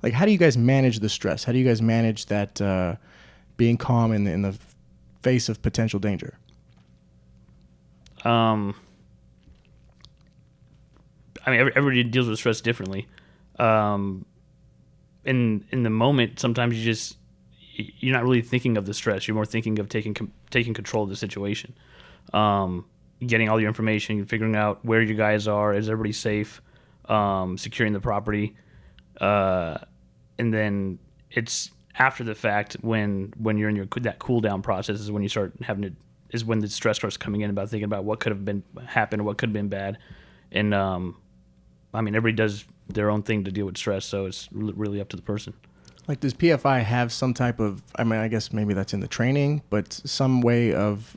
Like, how do you guys manage the stress? How do you guys manage that being calm in the face of potential danger? I mean, everybody deals with stress differently. In the moment, sometimes you're not really thinking of the stress. You're more thinking of taking control of the situation, getting all your information, figuring out where you guys are, is everybody safe, securing the property, and then it's after the fact when you're in that cool down process is when you start is when the stress starts coming in about thinking about what could have happened or what could have been bad, and I mean, everybody does their own thing to deal with stress, so it's really up to the person. Like, does PFI have some type of, I mean, I guess maybe that's in the training, but some way of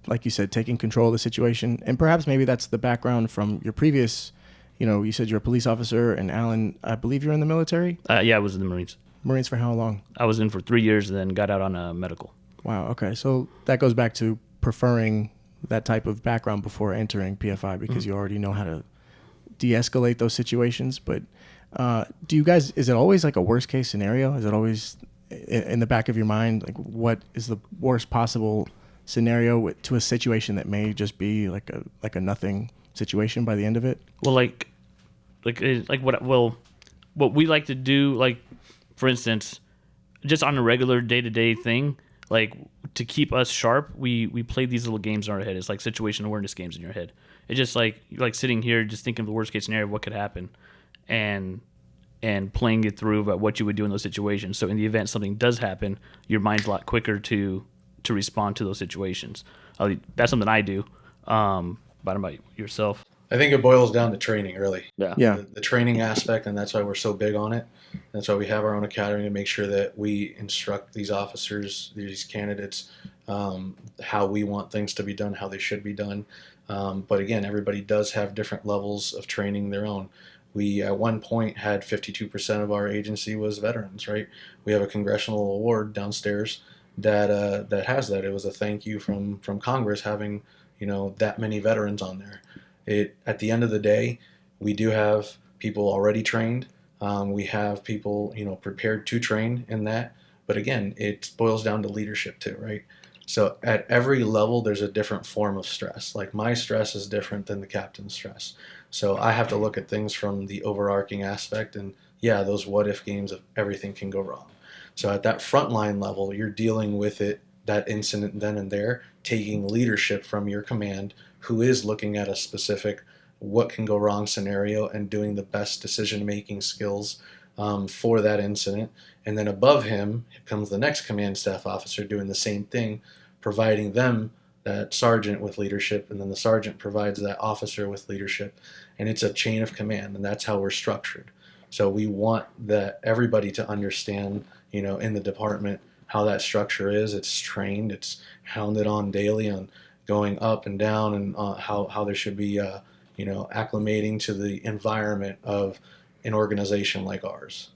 like you said, taking control of the situation? And perhaps maybe that's the background from your previous, you said you're a police officer, and Alan, I believe you're in the military? Yeah, I was in the Marines. Marines for how long? I was in for 3 years and then got out on a medical. Wow, okay. So that goes back to preferring that type of background before entering PFI because you already know how to de-escalate those situations. But do you guys, is it always like a worst case scenario? Is it always in the back of your mind, like what is the worst possible scenario to a situation that may just be like a nothing situation by the end of it? Well, what we like to do, like, for instance, just on a regular day-to-day thing, like, to keep us sharp, we play these little games in our head. It's like situation awareness games in your head. It's just like you're like sitting here just thinking of the worst case scenario of what could happen and playing it through about what you would do in those situations. So in the event something does happen, your mind's a lot quicker to respond to those situations. That's something I do. But about yourself? I think it boils down to training, really. Yeah. The training aspect, and that's why we're so big on it. That's why we have our own academy to make sure that we instruct these officers, these candidates, how we want things to be done, how they should be done. But again, everybody does have different levels of training their own. We, at one point, had 52% of our agency was veterans, right? We have a congressional award downstairs that has that. It was a thank you from Congress having, that many veterans on there. At the end of the day, we do have people already trained. We have people, prepared to train in that. But again, it boils down to leadership too, right? So at every level, there's a different form of stress. Like, my stress is different than the captain's stress. So I have to look at things from the overarching aspect. And yeah, those what if games of everything can go wrong. So at that frontline level, you're dealing with that incident then and there, taking leadership from your command, who is looking at a specific what can go wrong scenario and doing the best decision-making skills for that incident. And then above him comes the next command staff officer doing the same thing, providing them that sergeant with leadership, and then the sergeant provides that officer with leadership. And it's a chain of command, and that's how we're structured. So we want everybody to understand, in the department, how that structure is. It's trained, it's hounded on daily on going up and down, and how there should be, acclimating to the environment of an organization like ours.